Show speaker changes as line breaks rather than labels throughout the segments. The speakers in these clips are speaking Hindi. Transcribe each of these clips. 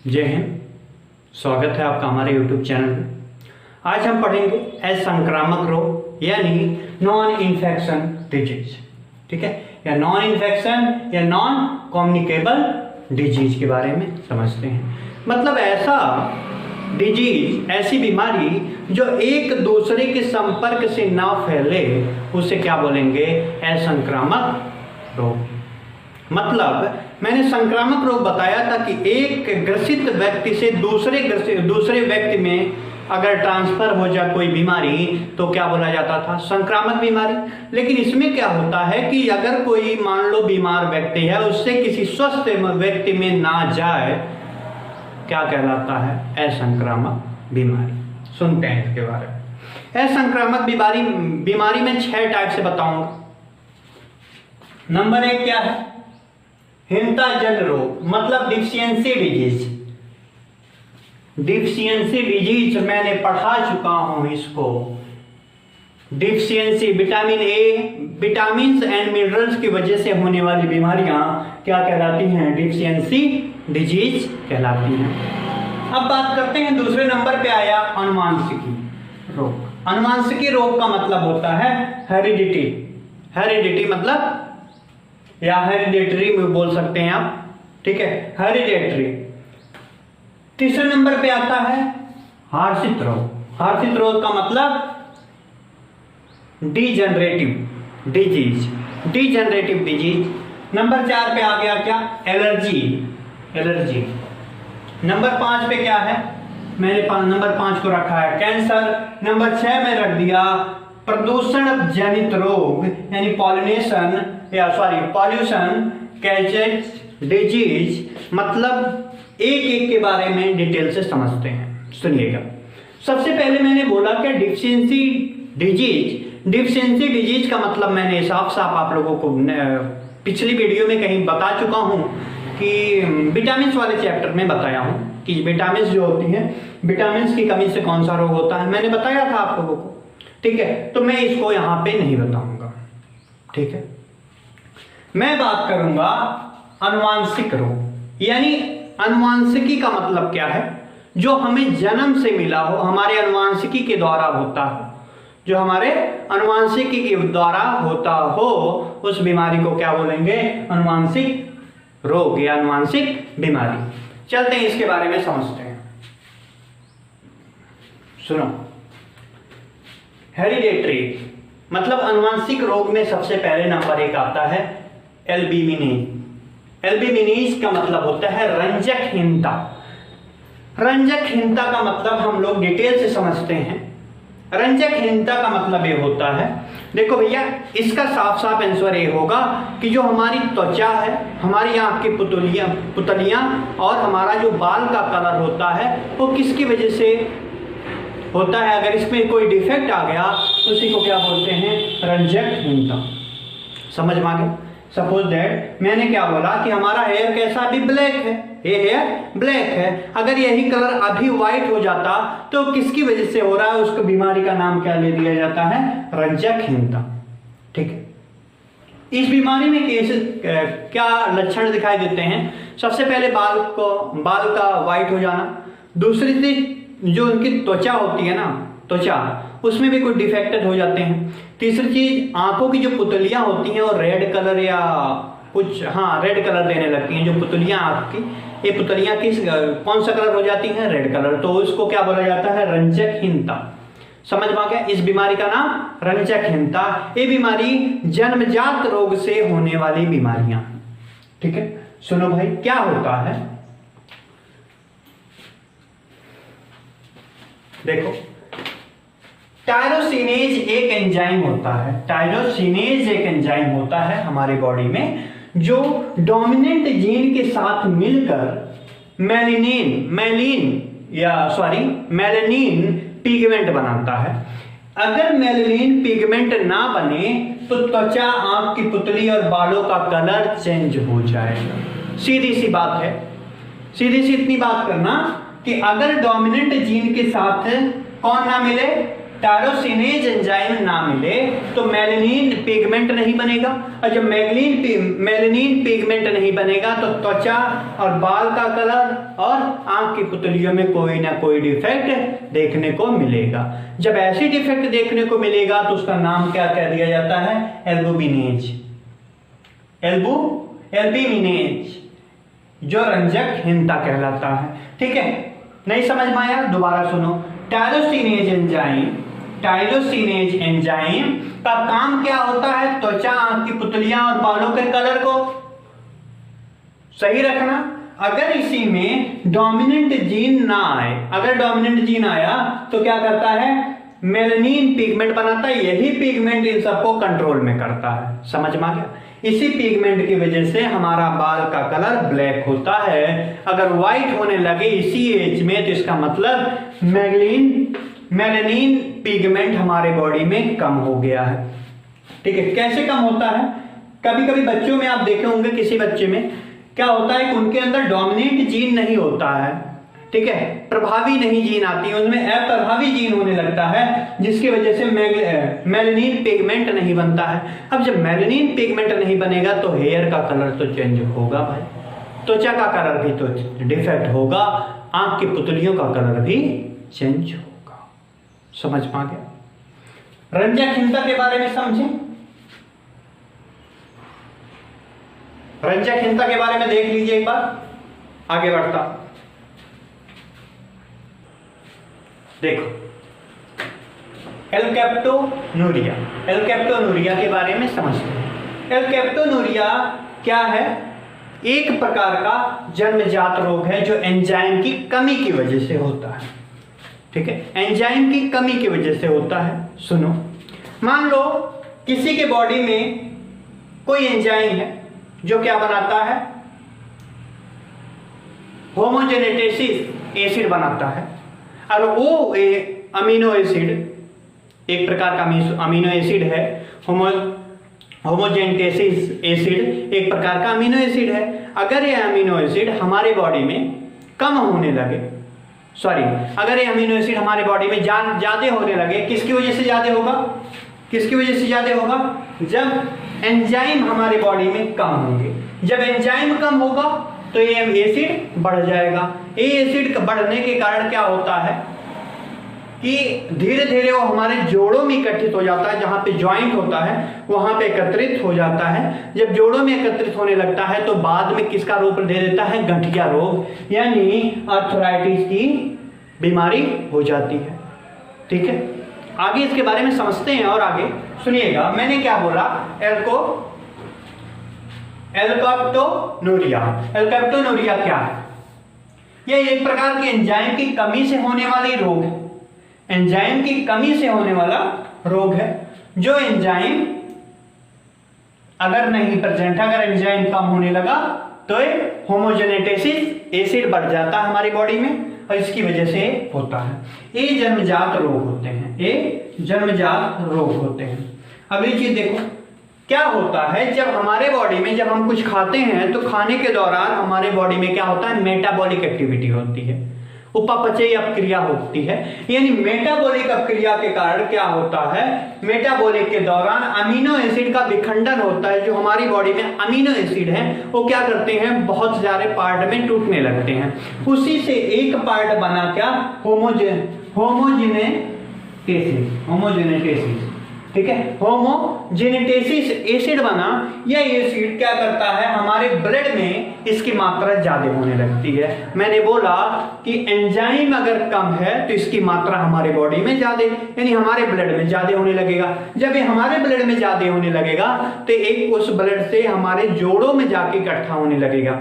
जय हिंद। स्वागत है आपका हमारे YouTube चैनल पे। आज हम पढ़ेंगे असंक्रामक रोग यानी नॉन इन्फेक्शन डिजीज, ठीक है, या नॉन इन्फेक्शन या नॉन कम्युनिकेबल डिजीज के बारे में समझते हैं। मतलब ऐसा डिजीज, ऐसी बीमारी जो एक दूसरे के संपर्क से ना फैले, उसे क्या बोलेंगे? असंक्रामक रोग। मतलब मैंने संक्रामक रोग बताया था कि एक ग्रसित व्यक्ति से दूसरे व्यक्ति में अगर ट्रांसफर हो जाए कोई बीमारी तो क्या बोला जाता था? संक्रामक बीमारी। लेकिन इसमें क्या होता है कि अगर कोई मान लो बीमार व्यक्ति है, उससे किसी स्वस्थ व्यक्ति में ना जाए, क्या कहलाता है? असंक्रामक बीमारी। सुनते हैं इसके बारे में। असंक्रामक बीमारी में 6 टाइप से बताऊंगा। नंबर 1 क्या है? हिंताजन रोग, मतलब डिफिशियंसी डिजीज। डिफिशियंसी डिजीज मैंने पढ़ा चुका हूं इसको। Deficiency, vitamin A, vitamin and minerals की वजह से होने वाली बीमारियां क्या कहलाती हैं? डिफिशियंसी डिजीज कहलाती हैं। अब बात करते हैं, दूसरे नंबर पे आया अनुवांशिकी रोग। अनुवांशिकी रोग का मतलब होता है हेरिडिटी। हेरिडिटी मतलब, या हेरिडेटरी में बोल सकते हैं आप, ठीक है, हेरिडेटरी। तीसरे नंबर पे आता है हर्षित रोग। हर्षित रोग का मतलब degenerative disease. Degenerative disease. Number 4 पे आ गया क्या? एलर्जी। एलर्जी। नंबर 5 पे क्या है? मैंने नंबर 5 को रखा है कैंसर। नंबर 6 में रख दिया प्रदूषण जनित रोग यानी पॉल्यूशन कैजेट डिजीज। मतलब एक एक के बारे में डिटेल से समझते हैं, सुनिएगा। सबसे पहले मैंने बोला कि डिफिशियंसी डिजीज। डिफिशियंसी डिजीज का मतलब मैंने साफ साफ आप लोगों को पिछली वीडियो में कहीं बता चुका हूं कि विटामिन वाले चैप्टर में बताया हूं कि विटामिन जो होती हैं, विटामिन की कमी से कौन सा रोग होता है, मैंने बताया था आप लोगों को, ठीक है। तो मैं इसको यहां पे नहीं बताऊंगा, ठीक है। मैं बात करूंगा अनुवांशिक रोग। यानी अनुवांशिकी का मतलब क्या है? जो हमें जन्म से मिला हो, हमारे अनुवांशिकी के द्वारा होता हो, जो हमारे अनुवांशिकी के द्वारा होता हो, उस बीमारी को क्या बोलेंगे? अनुवांशिक रोग या अनुवांशिक बीमारी। चलते हैं इसके बारे में समझते हैं। सुनो, हेरिडेटरी मतलब अनुवांशिक रोग में सबसे पहले नंबर 1 आता है एल्ब्यूमिन। एल्ब्यूमिन का मतलब होता है रंजकहीनता। रंजकहीनता का मतलब हम लोग डिटेल से समझते हैं। रंजकहीनता का मतलब ये होता है, देखो भैया, इसका साफ साफ आंसर ये होगा कि जो हमारी त्वचा है, हमारी आंख की पुतलियां और हमारा जो बाल का कलर होता है, वो किसकी वजह से होता है? अगर इसमें कोई डिफेक्ट आ गया तो उसी को क्या बोलते हैं? रंजकहीनता। समझ में आ गया? सपोज दैट मैंने क्या बोला कि हमारा हेयर कैसा? अभी ब्लैक है, ये हेयर ब्लैक है। अगर यही कलर अभी व्हाइट हो जाता तो किसकी वजह से हो रहा है? उसको बीमारी का नाम क्या ले दिया जाता है? रंजकहीनता, ठीक है। इस बीमारी में क्या लक्षण दिखाई देते हैं? सबसे पहले बाल का व्हाइट हो जाना। दूसरी चीज, जो उनकी त्वचा होती है ना, त्वचा, उसमें भी कुछ डिफेक्टेड हो जाते हैं। तीसरी चीज, आंखों की जो पुतलियां होती हैं वो रेड कलर या कुछ, हाँ, रेड कलर देने लगती हैं। जो पुतलियां आंख की, ये पुतलियां कौन सा कलर हो जाती हैं? Red colour. तो उसको क्या बोला जाता है? रंजकहीनता। समझ में आ गया? इस बीमारी का नाम रंजकहीनता। ये बीमारी जन्मजात रोग से होने वाली बीमारियां, ठीक है। सुनो भाई, क्या होता है? देखो, टायरोसिनेज एक एंजाइम होता है। टायरोसिनेज एक एंजाइम होता है हमारे बॉडी में, जो डोमिनेंट जीन के साथ मिलकर मेलानिन पिगमेंट बनाता है। अगर मेलानिन पिगमेंट ना बने तो त्वचा, आंख की पुतली और बालों का कलर चेंज हो जाएगा। सीधी सी बात है। सीधी सी इतनी बात करना कि अगर डोमिनेंट जीन के साथ कौन ना मिले? टायरोसिनेज एंजाइम ना मिले तो मेलानिन पिगमेंट नहीं बनेगा, और जब मेलानिन पिगमेंट नहीं बनेगा तो त्वचा और बाल का कलर और आंख की पुतलियों में कोई ना कोई डिफेक्ट देखने को मिलेगा। जब ऐसी डिफेक्ट देखने को मिलेगा तो उसका नाम क्या कह दिया जाता है? एल्बुमिनेज। एल्बुमिनेज जो रंजकहीनता कहलाता है। ठीक है, नहीं समझ में आया? दोबारा सुनो। टायरोसिनेज एंजाइम का काम क्या होता है? त्वचा, आंख की पुतलियां और बालों के कलर को सही रखना। अगर इसी में डोमिनेंट जीन ना आए, अगर डोमिनेंट जीन आया तो क्या करता है? मेलानिन पिगमेंट बनाता है। यही पिगमेंट इन सबको कंट्रोल में करता है। समझ में आ गया? इसी पिगमेंट की वजह से हमारा बाल का कलर ब्लैक होता है। अगर व्हाइट होने लगे इसी एज में तो इसका मतलब मेलानिन पिगमेंट हमारे बॉडी में कम हो गया है। ठीक है, कैसे कम होता है? कभी कभी बच्चों में आप देखे होंगे, किसी बच्चे में क्या होता है कि उनके अंदर डोमिनेंट जीन नहीं होता है। ठीक है, प्रभावी नहीं जीन आती है, उनमें अप्रभावी जीन होने लगता है, जिसकी वजह से मेलानिन पिगमेंट नहीं बनता है। अब जब मेलानिन पिगमेंट नहीं बनेगा तो हेयर का कलर तो चेंज होगा भाई, त्वचा का कलर भी तो डिफेक्ट होगा, आंख की पुतलियों का कलर भी चेंज होगा। समझ में आ गया? रंजकहीनता के बारे में समझें। रंजकहीनता के बारे में देख लीजिए एक बार, आगे बढ़ता। देखो, एल्केप्टोनूरिया के बारे में समझते हैं। एल्केप्टोनूरिया क्या है? एक प्रकार का जन्मजात रोग है जो एंजाइम की कमी की वजह से होता है। ठीक है, एंजाइम की कमी की वजह से होता है। सुनो, मान लो किसी के बॉडी में कोई एंजाइम है जो क्या बनाता है? होमोजेनेटेसिस एसिड बनाता है, और वो अमीनो एसिड, एक प्रकार का अमीनो एसिड है। होमोजेनेटेसिस एसिड एक प्रकार का अमीनो एसिड है। अगर ये अमीनो एसिड हमारे बॉडी में कम होने लगे, अगर ये अमीनो एसिड हमारे बॉडी में ज्यादा होने लगे, किसकी वजह से ज्यादा होगा? किसकी वजह से ज्यादा होगा? जब एंजाइम हमारे बॉडी में कम होंगे। जब एंजाइम कम होगा तो ये एसिड बढ़ जाएगा। ये एसिड बढ़ने के कारण क्या होता है कि धीरे धीरे वो हमारे जोड़ों में एकत्रित हो जाता है, जहां पे जॉइंट होता है वहां पे एकत्रित हो जाता है। जब जोड़ों में एकत्रित होने लगता है तो बाद में किसका रूप दे देता है? गठिया रोग, यानी आर्थराइटिस की बीमारी हो जाती है। ठीक है, आगे इसके बारे में समझते हैं। और आगे सुनिएगा, मैंने क्या बोला? एल्केप्टोनूरिया क्या है? यह एक प्रकार के एंजाइम की कमी से होने वाली रोग है। एंजाइम की कमी से होने वाला रोग है। जो एंजाइम अगर नहीं प्रेजेंट है, अगर एंजाइम कम होने लगा तो होमोजेनेटेसिस एसिड बढ़ जाता है हमारी बॉडी में, और इसकी वजह से होता है। ये जन्मजात रोग होते हैं, ये जन्मजात रोग होते हैं। अगली चीज देखो, क्या होता है जब हमारे बॉडी में, जब हम कुछ खाते हैं तो खाने के दौरान हमारे बॉडी में क्या होता है? मेटाबॉलिक एक्टिविटी होती है, उपापचयी अपक्रिया होती है। यानी मेटाबॉलिक अपक्रिया के कारण क्या होता है? मेटाबॉलिक के दौरान अमीनो एसिड का विखंडन होता है। जो हमारी बॉडी में अमीनो एसिड है वो क्या करते हैं? बहुत सारे पार्ट में टूटने लगते हैं। उसी से एक पार्ट बना क्या? होमोजेनेटेसिस। ठीक है, होमोजेनेटेसिस एसिड बना। यह एसिड क्या करता है? हमारे ब्लड में इसकी मात्रा ज्यादा होने लगती है। मैंने बोला कि एंजाइम अगर कम है तो इसकी मात्रा हमारे बॉडी में ज्यादा, यानी हमारे ब्लड में ज्यादा होने लगेगा। जब ये हमारे ब्लड में ज्यादा होने लगेगा तो एक उस ब्लड से हमारे जोड़ों में जाके इकट्ठा होने लगेगा।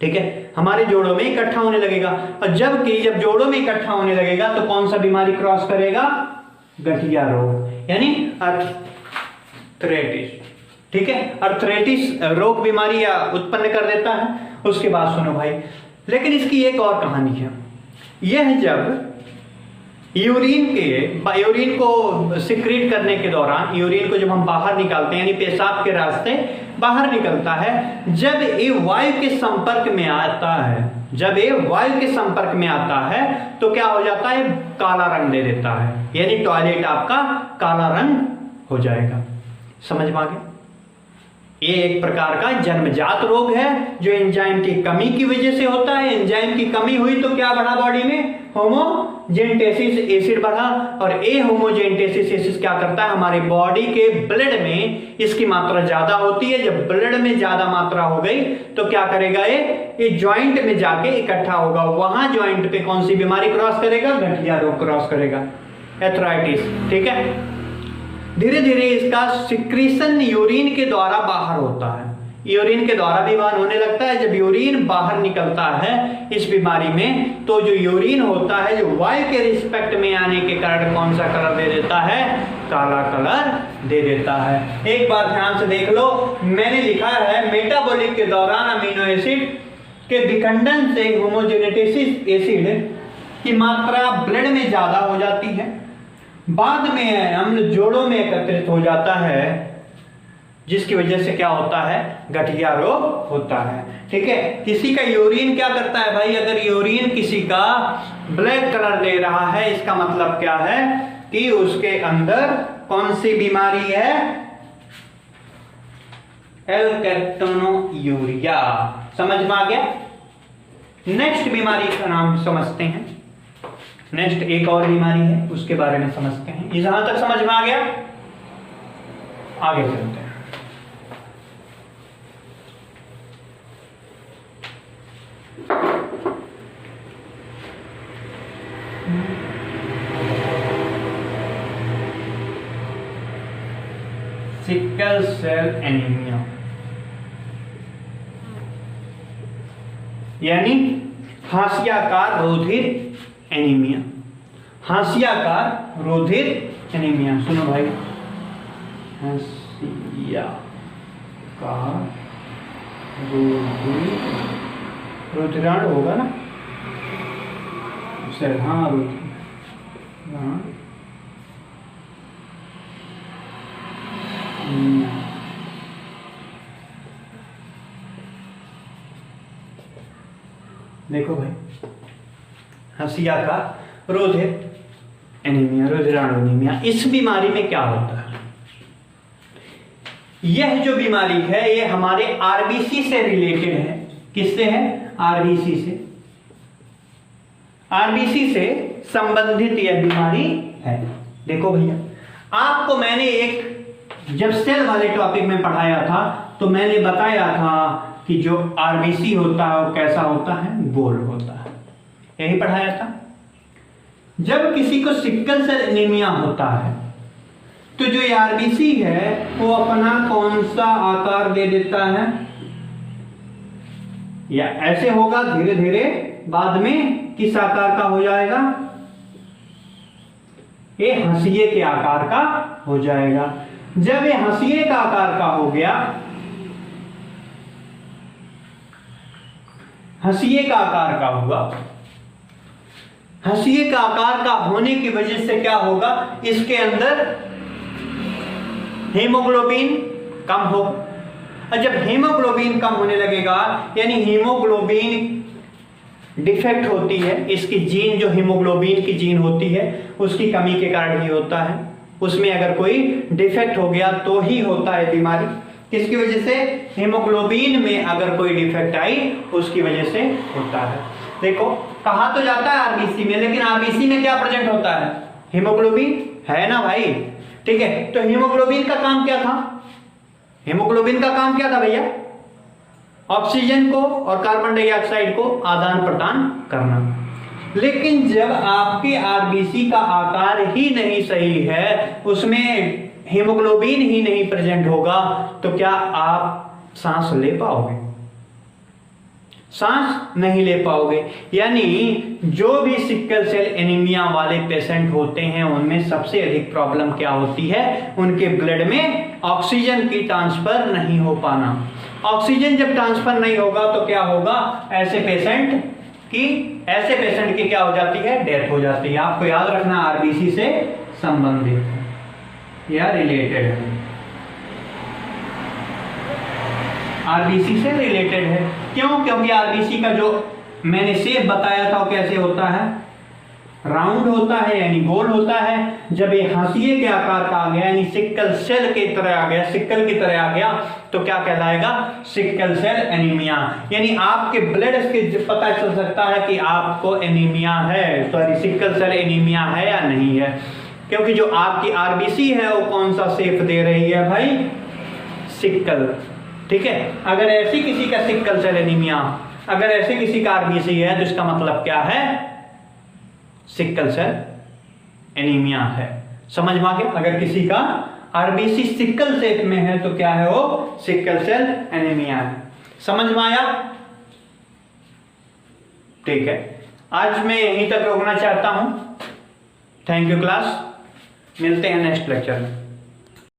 ठीक है, हमारे जोड़ों में इकट्ठा होने लगेगा, और जब जोड़ों में इकट्ठा होने लगेगा तो कौन सा बीमारी क्रॉस करेगा? गठिया रोग, यानी अर्थराइटिस। ठीक है, अर्थराइटिस रोग बीमारी उत्पन्न कर देता है। उसके बाद सुनो भाई, लेकिन इसकी एक और कहानी है। यह जब यूरिन को सिक्रीट करने के दौरान, यूरिन को जब हम बाहर निकालते हैं, यानी पेशाब के रास्ते बाहर निकलता है, जब ये वायु के संपर्क में आता है, जब ये वायु के संपर्क में आता है तो क्या हो जाता है? काला रंग दे देता है। यानी टॉयलेट आपका काला रंग हो जाएगा। समझ में आ गया? ये एक प्रकार का जन्मजात रोग है जो एंजाइम की कमी की वजह से होता है। एंजाइम की कमी हुई तो क्या बढ़ा बॉडी में? होमोजेनेटेसिस एसिड बढ़ा, और ए होमोजेनेटेसिस एसिड क्या करता है? हमारे बॉडी के ब्लड में इसकी मात्रा ज्यादा होती है। जब ब्लड में ज्यादा मात्रा हो गई तो क्या करेगा? ये जॉइंट में जाके इकट्ठा होगा। वहां जॉइंट पे कौन सी बीमारी क्रॉस करेगा? गठिया रोग क्रॉस करेगा, एथराइटिस। ठीक है, धीरे धीरे इसका सिक्रीशन यूरिन के द्वारा बाहर होता है। यूरिन के द्वारा भी बाहर होने लगता है। जब यूरिन बाहर निकलता है इस बीमारी में, तो जो यूरिन होता है जो वायु के रिस्पेक्ट में आने के कारण कौन सा कलर दे देता है? काला कलर दे देता है। एक बार ध्यान से देख लो, मैंने लिखा है मेटाबॉलिक के दौरान अमीनो एसिड के विखंडन से होमोजेनेटेसिस एसिड की मात्रा ब्लड में ज्यादा हो जाती है, बाद में अम्ल जोड़ों में एकत्रित हो जाता है, जिसकी वजह से क्या होता है? गठिया रोग होता है। ठीक है, किसी का यूरिन क्या करता है भाई? अगर यूरिन किसी का ब्लैक कलर दे रहा है, इसका मतलब क्या है कि उसके अंदर कौन सी बीमारी है? एल्केक्टोनूरिया। समझ में आ गया? नेक्स्ट बीमारी का नाम समझते हैं। नेक्स्ट एक और बीमारी है, उसके बारे में समझते हैं। यहां तक समझ में आ गया? आगे चलते हैं। सिकल सेल एनीमिया यानी हाशियाकार रुधिर एनीमिया। हाशियाकार रुधिर एनीमिया, सुनो भाई, हाशियाकार रुधिराण होगा ना सर? हाँ, रुधिर, हाँ, देखो भाई, हाशियाकार रुधिर एनीमिया, रुधिराणुनीमिया, इस बीमारी में क्या होता है? यह जो बीमारी है ये हमारे आरबीसी से रिलेटेड है। किससे है? आरबीसी से। आरबीसी से संबंधित यह बीमारी है। देखो भैया, आपको मैंने एक जब सेल वाले टॉपिक में पढ़ाया था तो मैंने बताया था कि जो आरबीसी होता है वो कैसा होता है? गोल होता है। यही पढ़ाया था। जब किसी को सिकल सेल एनीमिया होता है तो जो आरबीसी है वो अपना कौन सा आकार दे देता है? या ऐसे होगा, धीरे धीरे बाद में किस आकार का हो जाएगा? ये हंसिए के आकार का हो जाएगा। जब ये हंसिए का आकार का हो गया, हंसिए का आकार का होगा, हंसिए का आकार का होने की वजह से क्या होगा? इसके अंदर हीमोग्लोबिन कम हो, और जब हीमोग्लोबिन कम होने लगेगा यानी हीमोग्लोबिन डिफेक्ट होती है, इसकी जीन जो हीमोग्लोबिन की जीन होती है उसकी कमी के कारण ही होता है। उसमें अगर कोई डिफेक्ट हो गया तो ही होता है बीमारी। किसकी वजह से? हीमोग्लोबिन में अगर कोई डिफेक्ट आई उसकी वजह से होता है। देखो, कहा तो जाता है आरबीसी में, लेकिन आरबीसी में क्या प्रेजेंट होता है? हीमोग्लोबिन है ना भाई। ठीक है, तो हीमोग्लोबिन का काम क्या था? हीमोग्लोबिन का काम क्या था भैया? ऑक्सीजन को और कार्बन डाइऑक्साइड को आदान प्रदान करना। लेकिन जब आपके आरबीसी का आकार ही नहीं सही है, उसमें हीमोग्लोबिन ही नहीं प्रेजेंट होगा, तो क्या आप सांस ले पाओगे? सांस नहीं ले पाओगे। यानी जो भी सिकल सेल एनीमिया वाले पेशेंट होते हैं उनमें सबसे अधिक प्रॉब्लम क्या होती है? उनके ब्लड में ऑक्सीजन की ट्रांसफर नहीं हो पाना। ऑक्सीजन जब ट्रांसफर नहीं होगा तो क्या होगा? ऐसे पेशेंट की क्या हो जाती है? डेथ हो जाती है। आपको याद रखना, आरबीसी से संबंधित है या रिलेटेड है, आरबीसी से रिलेटेड है। क्यों? क्योंकि आरबीसी का जो मैंने शेप बताया था वो कैसे होता है? राउंड होता है यानी गोल होता है। जब ये हाशिए के आकार का आ गया यानी सिक्कल सेल की तरह आ गया, सिक्कल की तरह आ गया, तो क्या कहलाएगा? Sickle cell anaemia. यानी आपके ब्लड से पता चल सकता है कि आपको एनीमिया है, सॉरी सिक्कल सेल एनीमिया है या नहीं है, क्योंकि जो आपकी आरबीसी है वो कौन सा शेप दे रही है भाई? सिक्कल। ठीक है, अगर ऐसी किसी का सिक्कल सेल एनीमिया, अगर ऐसे किसी का आरबीसी है तो इसका मतलब क्या है? सिक्कल सेल एनीमिया है। समझ में आ गया? अगर किसी का आरबीसी सिक्कल सेल में है तो क्या है वो? सिक्कल सेल एनीमिया है। समझ में आया? ठीक है, आज मैं यहीं तक रोकना चाहता हूं। थैंक यू क्लास, मिलते हैं नेक्स्ट लेक्चर में।